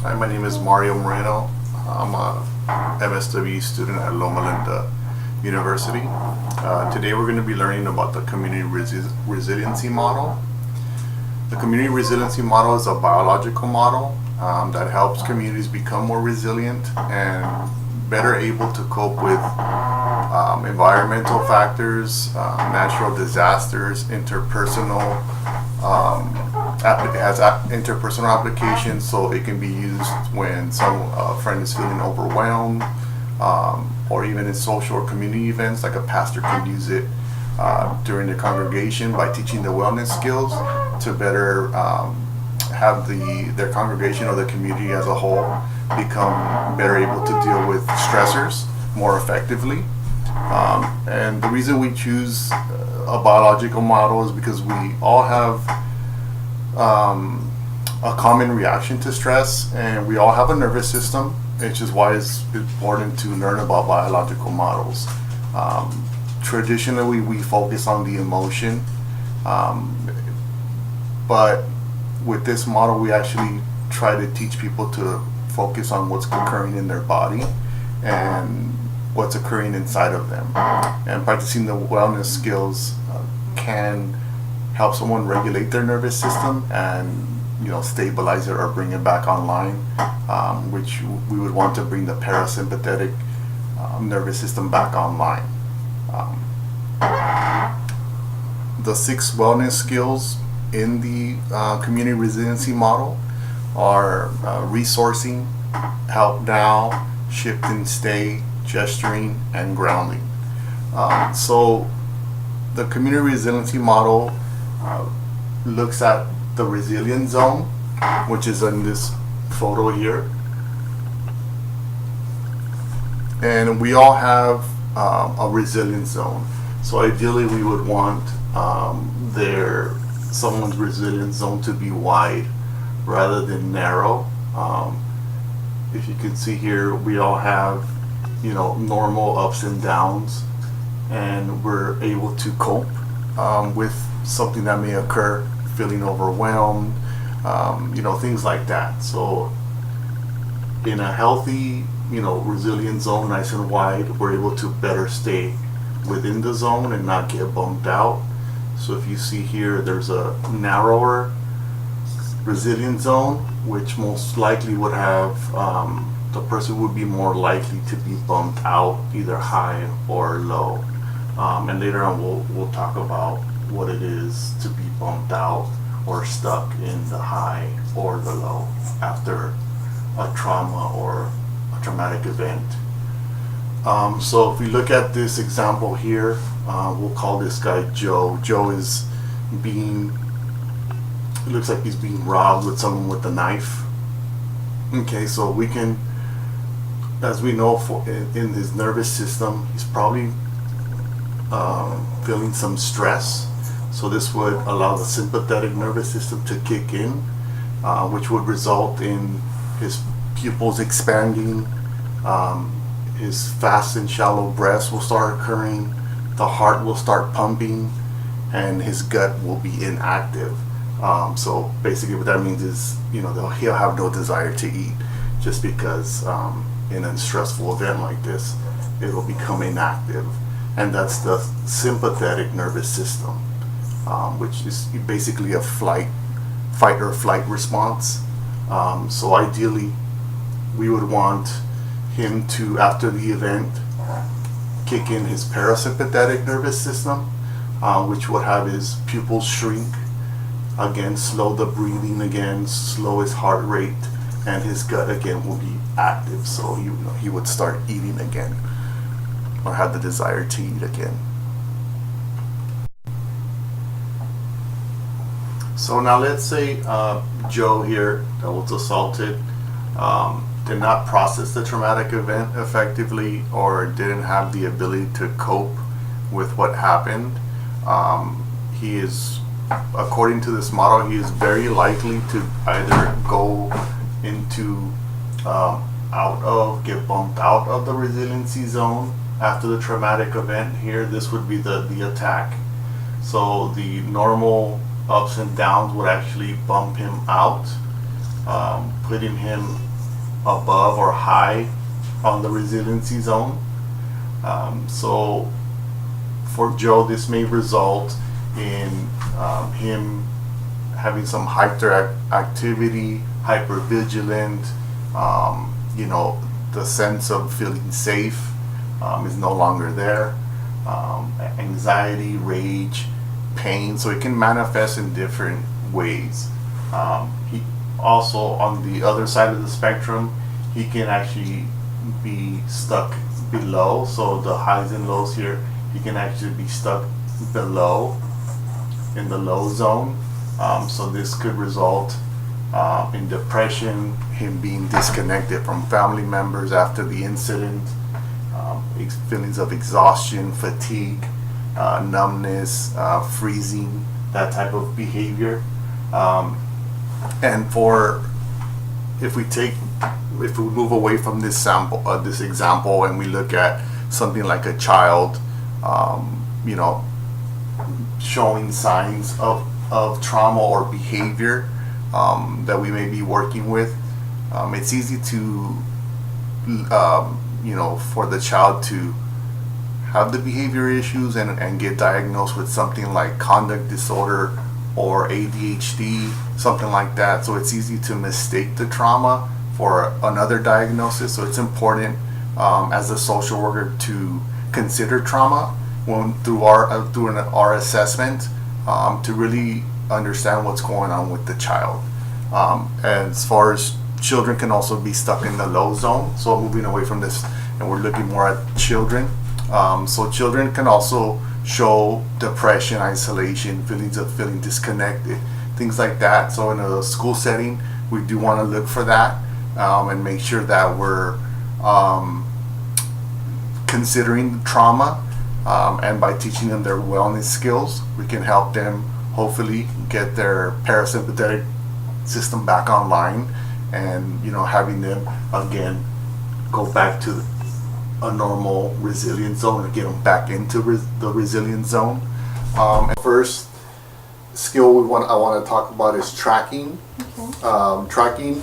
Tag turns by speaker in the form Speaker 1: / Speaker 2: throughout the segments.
Speaker 1: Hi, my name is Mario Moreno. I'm a MSW student at Loma Linda University. Today we're going to be learning about the community resiliency model. The community resiliency model is a biological model that helps communities become more resilient and better able to cope with environmental factors, natural disasters, interpersonal. It has interpersonal applications, so it can be used when some friend is feeling overwhelmed, or even in social or community events. Like a pastor can use it during the congregation by teaching the wellness skills to better have their congregation or the community as a whole become better able to deal with stressors more effectively. And the reason we choose a biological model is because we all have a common reaction to stress, and we all have a nervous system, which is why it's important to learn about biological models. Traditionally, we focus on the emotion, but with this model, we actually try to teach people to focus on what's occurring in their body and what's occurring inside of them. And practicing the wellness skills can help someone regulate their nervous system and stabilize it or bring it back online, which we would want to bring the parasympathetic nervous system back online. The 6 wellness skills in the community resiliency model are resourcing, help now, shift and stay, gesturing, and grounding. So the community resiliency model looks at the resilience zone, which is in this photo here, and we all have a resilience zone. So ideally we would want someone's resilience zone to be wide rather than narrow. If you can see here, we all have normal ups and downs, and we're able to cope with something that may occur, feeling overwhelmed, things like that. So in a healthy, resilient zone, nice and wide, we're able to better stay within the zone and not get bumped out. So if you see here, there's a narrower resilient zone, which most likely would have the person would be more likely to be bumped out, either high or low. And later on we'll talk about what it is to be bumped out or stuck in the high or the low after a trauma or a traumatic event. So if we look at this example here, we'll call this guy Joe. Joe is it looks like he's being robbed with someone with a knife. Okay, so we can, as we know, in his nervous system, he's probably feeling some stress. So this would allow the sympathetic nervous system to kick in, which would result in his pupils expanding, his fast and shallow breaths will start occurring, the heart will start pumping, and his gut will be inactive. So basically what that means is, he'll have no desire to eat, just because in a stressful event like this, it will become inactive. And that's the sympathetic nervous system, which is basically a fight or flight response. So ideally, we would want him to, after the event, kick in his parasympathetic nervous system, which would have his pupils shrink, again slow the breathing again, slow his heart rate, and his gut again will be active. So he would start eating again, or have the desire to eat again. So now let's say Joe here, that was assaulted, did not process the traumatic event effectively, or didn't have the ability to cope with what happened. He is, according to this model, he is very likely to either go into get bumped out of the resiliency zone after the traumatic event. Here, this would be the attack. So the normal ups and downs would actually bump him out, putting him above or high on the resiliency zone. So for Joe, this may result in him having some hyperactivity, hypervigilant. The sense of feeling safe is no longer there. Anxiety, rage, pain. So it can manifest in different ways. He also, on the other side of the spectrum, he can actually be stuck below. So the highs and lows here, he can actually be stuck below in the low zone. So this could result in depression, him being disconnected from family members after the incident, feelings of exhaustion, fatigue, numbness, freezing, that type of behavior. And if we move away from this example, and we look at something like a child, showing signs of trauma or behavior that we may be working with, it's easy to, for the child to have the behavior issues and get diagnosed with something like conduct disorder or ADHD, something like that. So it's easy to mistake the trauma for another diagnosis. So it's important as a social worker to consider trauma through our assessment, to really understand what's going on with the child. As far as children can also be stuck in the low zone. So moving away from this, and we're looking more at children. So children can also show depression, isolation, feelings of feeling disconnected, things like that. So in a school setting, we do want to look for that and make sure that we're considering trauma, and by teaching them their wellness skills, we can help them hopefully get their parasympathetic system back online, and having them again go back to a normal resilient zone and get them back into the resilient zone. First skill I want to talk about is tracking. Okay. Tracking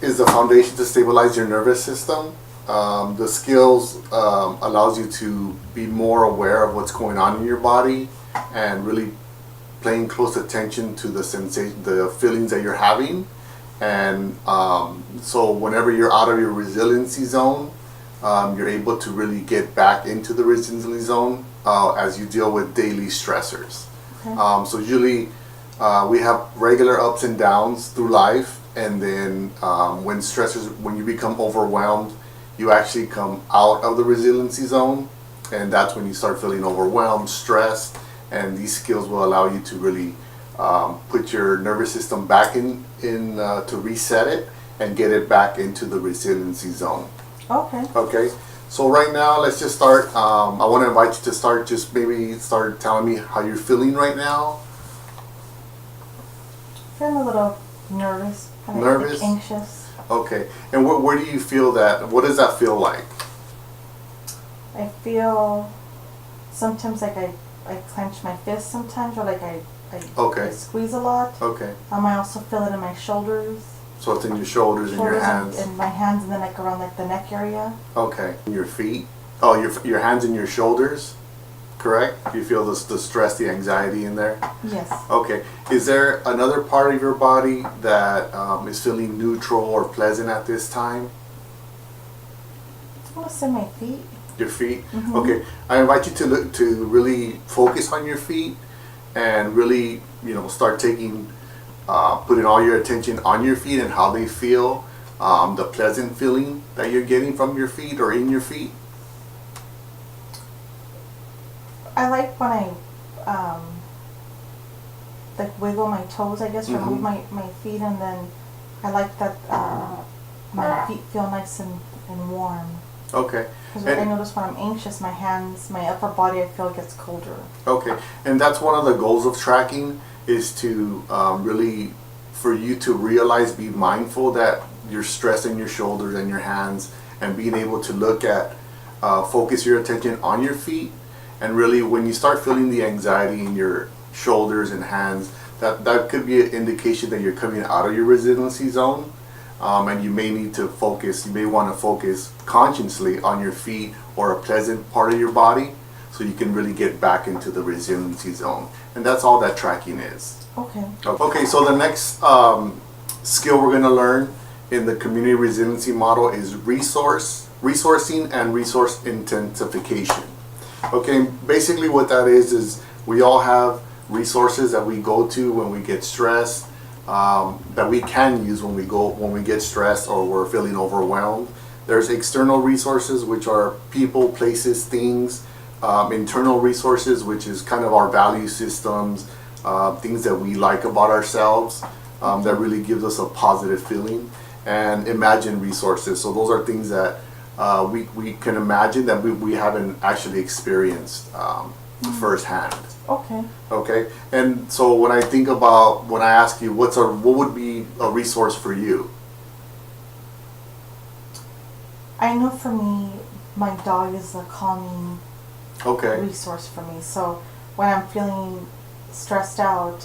Speaker 1: is the foundation to stabilize your nervous system. The skills allows you to be more aware of what's going on in your body and really paying close attention to the feelings that you're having. And so whenever you're out of your resiliency zone, you're able to really get back into the resiliency zone as you deal with daily stressors. Okay. So usually we have regular ups and downs through life, and then when you become overwhelmed, you actually come out of the resiliency zone, and that's when you start feeling overwhelmed, stressed, and these skills will allow you to really put your nervous system back in to reset it and get it back into the resiliency zone. Okay. Okay. So right now, let's just start. I want to invite you to start telling me how you're feeling right now.
Speaker 2: Feeling a little nervous.
Speaker 1: Nervous?
Speaker 2: Like anxious.
Speaker 1: Okay. And where do you feel that? What does that feel like?
Speaker 2: I feel sometimes like I clench my fist sometimes, or like I squeeze a lot.
Speaker 1: Okay.
Speaker 2: I also feel it in my shoulders.
Speaker 1: So it's in your shoulders and your hands.
Speaker 2: And my hands, and then like around like the neck area.
Speaker 1: Okay. Your feet. Oh, your hands and your shoulders. Correct? You feel the stress, the anxiety in there?
Speaker 2: Yes.
Speaker 1: Okay. Is there another part of your body that is feeling neutral or pleasant at this time?
Speaker 2: I want to say my feet.
Speaker 1: Your feet? Mm-hmm. Okay. I invite you to really focus on your feet and really, start putting all your attention on your feet and how they feel, the pleasant feeling that you're getting from your feet or in your feet.
Speaker 2: I like when I wiggle my toes, I guess, or move my feet, and then I like that my feet feel nice and warm. Okay. Because I notice when I'm anxious, my hands, my upper body, I feel gets colder.
Speaker 1: Okay. And that's one of the goals of tracking, is to really, for you to realize, be mindful that you're stressing your shoulders and your hands, and being able to look at, focus your attention on your feet. And really, when you start feeling the anxiety in your shoulders and hands, that could be an indication that you're coming out of your resiliency zone. And you may need to focus, you may want to focus consciously on your feet or a pleasant part of your body so you can really get back into the resiliency zone. And that's all that tracking is.
Speaker 2: Okay.
Speaker 1: Okay, so the next skill we're going to learn in the community resiliency model is resourcing and resource intensification. Okay, basically what that is we all have resources that we go to when we get stressed, that we can use when we get stressed or we're feeling overwhelmed. There's external resources, which are people, places, things. Internal resources, which is kind of our value systems, things that we like about ourselves, that really gives us a positive feeling. And imagined resources. So those are things that we can imagine that we haven't actually experienced firsthand.
Speaker 2: Okay.
Speaker 1: Okay. And so when I ask you what would be a resource for you?
Speaker 2: I know for me, my dog is a calming
Speaker 1: Okay.
Speaker 2: resource for me. So when I'm feeling stressed out,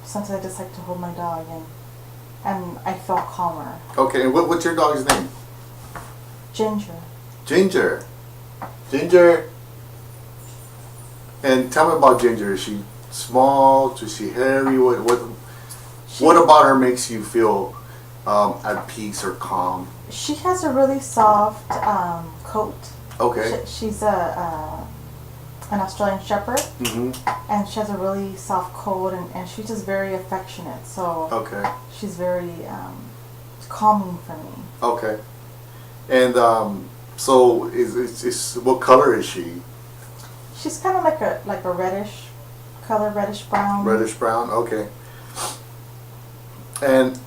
Speaker 2: sometimes I just like to hold my dog and I feel calmer.
Speaker 1: Okay. And what's your dog's name?
Speaker 2: Ginger.
Speaker 1: Ginger. Ginger. And tell me about Ginger. Is she small? Is she hairy? What about her makes you feel at peace or calm?
Speaker 2: She has a really soft coat.
Speaker 1: Okay.
Speaker 2: She's an Australian Shepherd, and she has a really soft coat, and she's just very affectionate. So
Speaker 1: okay.
Speaker 2: She's very calming for me.
Speaker 1: Okay. And so is what color is she?
Speaker 2: She's kind of like a reddish color, reddish brown.
Speaker 1: Reddish brown. Okay. And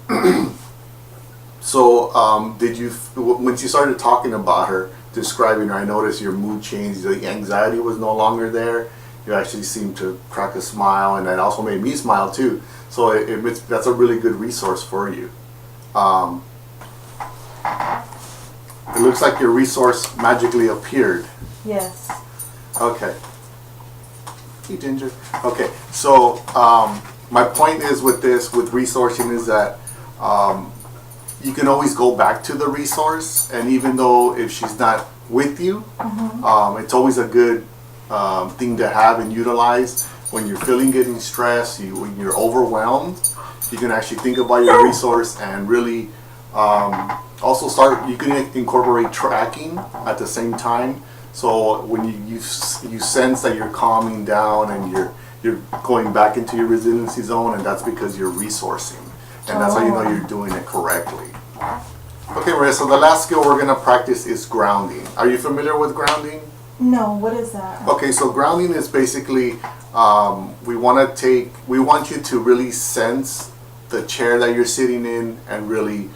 Speaker 1: so did you when you started talking about her, describing her, I noticed your mood changed. The anxiety was no longer there. You actually seemed to crack a smile, and that also made me smile too. So that's a really good resource for you. It looks like your resource magically appeared.
Speaker 2: Yes.
Speaker 1: Okay. Hey, Ginger. Okay, so my point is with resourcing is that you can always go back to the resource, and even though if she's not with you, it's always a good thing to have and utilize when you're getting stressed, when you're overwhelmed. You can actually think about your resource and really also you can incorporate tracking at the same time. So when you sense that you're calming down and you're going back into your resiliency zone, and that's because you're resourcing. And that's how you know you're doing it correctly. Okay, Maria, so the last skill we're going to practice is grounding. Are you familiar with grounding?
Speaker 2: No, what is that?
Speaker 1: Okay, so grounding is basically, we want you to really sense the chair that you're sitting in and really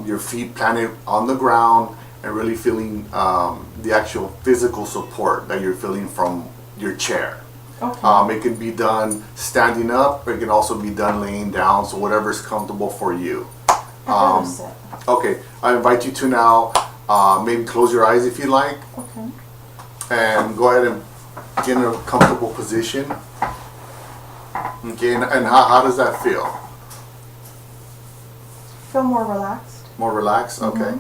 Speaker 1: your feet planted on the ground and really feeling the actual physical support that you're feeling from your chair.
Speaker 2: Okay.
Speaker 1: It can be done standing up, or it can also be done laying down, so whatever's comfortable for you. Okay, I invite you to now maybe close your eyes if you like.
Speaker 2: Okay.
Speaker 1: And go ahead and get in a comfortable position. Okay, and how does that feel?
Speaker 2: Feel more relaxed.
Speaker 1: More relaxed? Okay.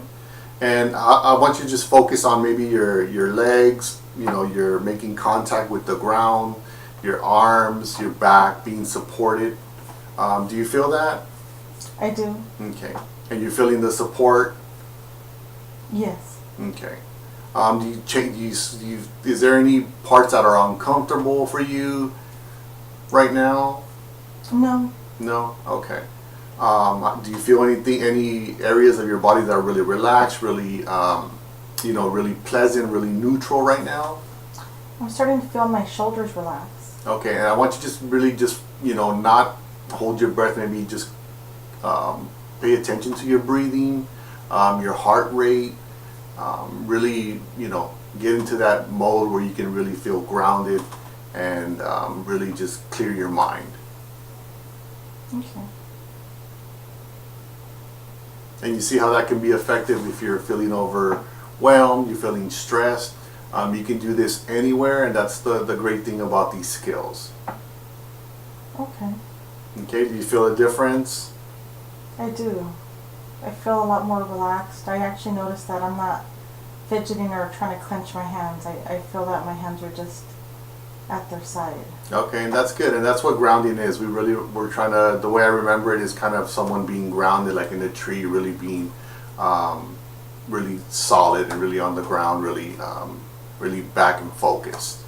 Speaker 1: And I want you to just focus on maybe your legs, you're making contact with the ground, your arms, your back being supported. Do you feel that?
Speaker 2: I do.
Speaker 1: Okay. And you're feeling the support?
Speaker 2: Yes.
Speaker 1: Okay. Is there any parts that are uncomfortable for you right now?
Speaker 2: No.
Speaker 1: No? Okay. Do you feel any areas of your body that are really relaxed, really, really pleasant, really neutral right now?
Speaker 2: I'm starting to feel my shoulders relax.
Speaker 1: Okay, and I want you just not hold your breath, maybe just pay attention to your breathing, your heart rate, really, get into that mode where you can really feel grounded and really just clear your mind.
Speaker 2: Okay.
Speaker 1: And you see how that can be effective if you're feeling overwhelmed, you're feeling stressed. You can do this anywhere, and that's the great thing about these skills.
Speaker 2: Okay.
Speaker 1: Okay, do you feel a difference?
Speaker 2: I do. I feel a lot more relaxed. I actually noticed that I'm not fidgeting or trying to clench my hands. I feel that my hands are just at their side.
Speaker 1: Okay, and that's good, and that's what grounding is. We're trying to, the way I remember it is kind of someone being grounded, like in a tree, really being really solid and really on the ground, really really back and focused.